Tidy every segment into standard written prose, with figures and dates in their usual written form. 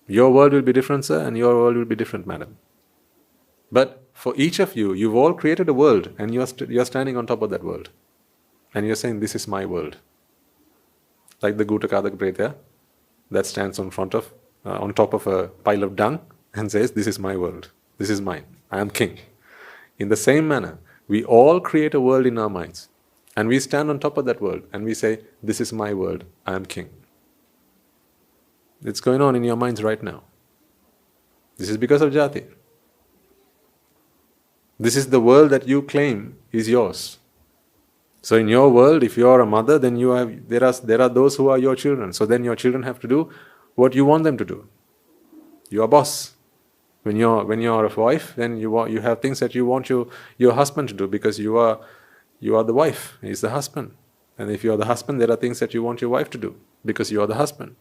Your world will be different, sir, and your world will be different, madam. But for each of you, you've all created a world, and you're standing on top of that world. And you're saying, this is my world. Like the Gutakadak Bretya that stands on top of a pile of dung and says, this is my world. This is mine. I am king. In the same manner, we all create a world in our minds. And we stand on top of that world and we say, this is my world. I am king. It's going on in your minds right now. This is because of jati. This is the world that you claim is yours. So in your world, if you are a mother, then there are those who are your children. So then your children have to do what you want them to do. You are boss. When you're a wife, then you have things that you want your husband to do because you are the wife. He's the husband. And if you are the husband, there are things that you want your wife to do because you are the husband.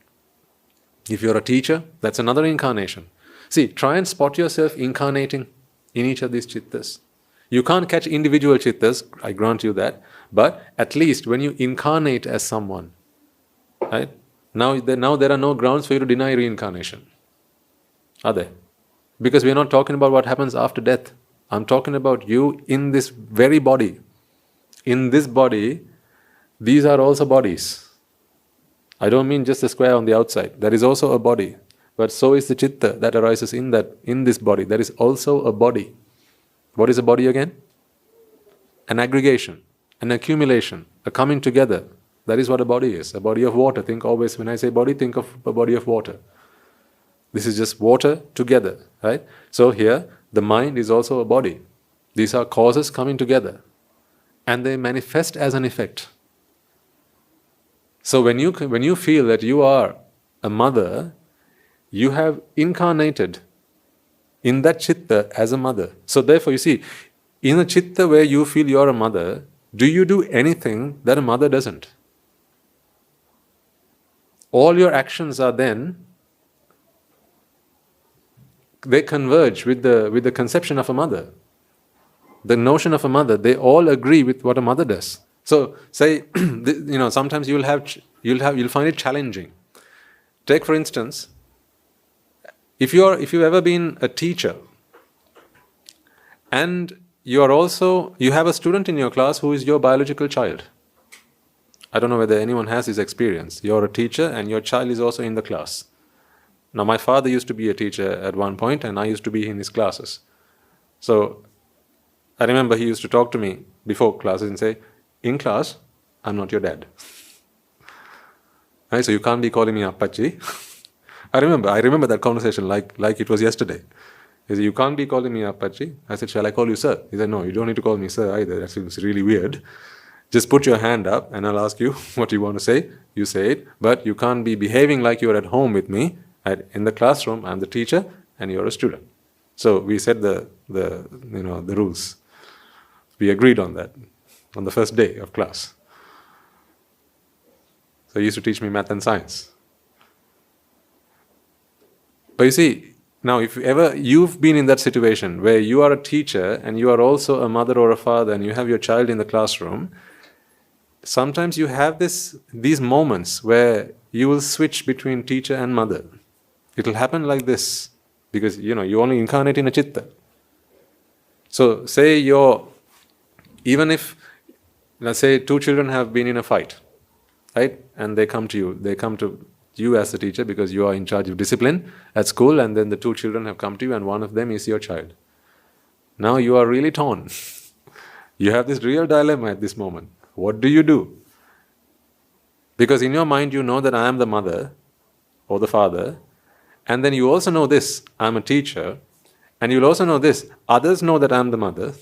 If you're a teacher, that's another incarnation. See, try and spot yourself incarnating in each of these chittas. You can't catch individual chittas, I grant you that, but at least when you incarnate as someone, right? Now there are no grounds for you to deny reincarnation. Are there? Because we're not talking about what happens after death. I'm talking about you in this very body. In this body, these are also bodies. I don't mean just a square on the outside. There is also a body. But so is the chitta that arises in this body. There is also a body. What is a body again? An aggregation, an accumulation, a coming together. That is what a body is. A body of water. Think always, when I say body, think of a body of water. This is just water together, right? So here, the mind is also a body. These are causes coming together. And they manifest as an effect. So when you feel that you are a mother, you have incarnated in that chitta as a mother. So therefore, you see, in a chitta where you feel you're a mother, do you do anything that a mother doesn't? All your actions are then, they converge with the conception of a mother. The notion of a mother, they all agree with what a mother does. So say, sometimes you'll find it challenging. Take for instance, if you've ever been a teacher and you have a student in your class who is your biological child. I don't know whether anyone has this experience. You're a teacher and your child is also in the class. Now my father used to be a teacher at one point and I used to be in his classes. So I remember he used to talk to me before classes and say, in class, I'm not your dad. Right? So you can't be calling me Appachi. I remember that conversation like it was yesterday. He said, you can't be calling me Appachi. I said, shall I call you sir? He said, no, you don't need to call me sir either. That seems really weird. Just put your hand up and I'll ask you what you want to say. You say it, but you can't be behaving like you're at home with me. In the classroom, I'm the teacher and you're a student. So we set the rules. We agreed on that on the first day of class. So he used to teach me math and science. But you see, now if you've been in that situation where you are a teacher and you are also a mother or a father and you have your child in the classroom, sometimes you have these moments where you will switch between teacher and mother. It will happen like this because you only incarnate in a chitta. So say even if, let's say, two children have been in a fight, right? And they come to you as the teacher because you are in charge of discipline at school, and then the two children have come to you and one of them is your child. Now you are really torn. You have this real dilemma at this moment. What do you do? Because in your mind you know that I am the mother or the father, and then you also know this, I'm a teacher, and you'll also know this, others know that I'm the mother,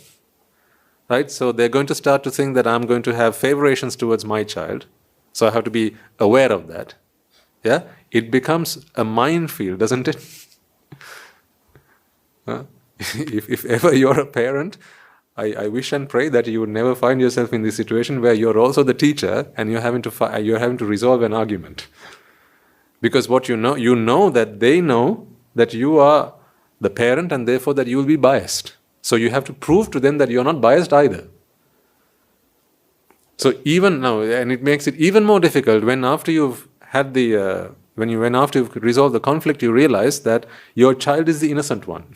right? So they're going to start to think that I'm going to have favorations towards my child, so I have to be aware of that. Yeah? It becomes a minefield, doesn't it? If ever you're a parent, I wish and pray that you would never find yourself in this situation where you're also the teacher and you're having to resolve an argument. Because what you know that they know that you are the parent and therefore that you will be biased. So you have to prove to them that you're not biased either. So even now, and it makes it even more difficult when after you've had the When after you've resolved the conflict, you realize that your child is the innocent one.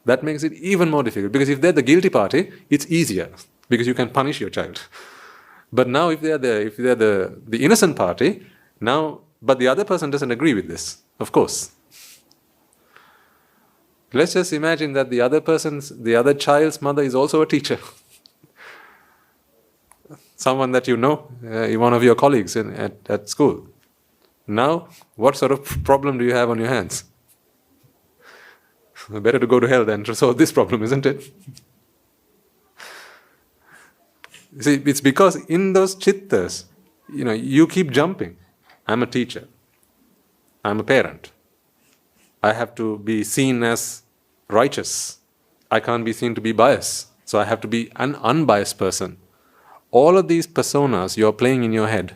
That makes it even more difficult, because if they're the guilty party, it's easier because you can punish your child. But now if they're the innocent party, now, but the other person doesn't agree with this, of course. Let's just imagine that the other child's mother is also a teacher. Someone that you know, one of your colleagues at school. Now, what sort of problem do you have on your hands? Better to go to hell than to solve this problem, isn't it? See, it's because in those chittas, you keep jumping. I'm a teacher. I'm a parent. I have to be seen as righteous. I can't be seen to be biased. So I have to be an unbiased person. All of these personas you're playing in your head.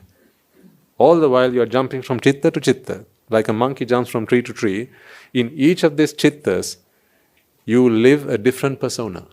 All the while you're jumping from chitta to chitta, like a monkey jumps from tree to tree. In each of these chittas, you live a different persona.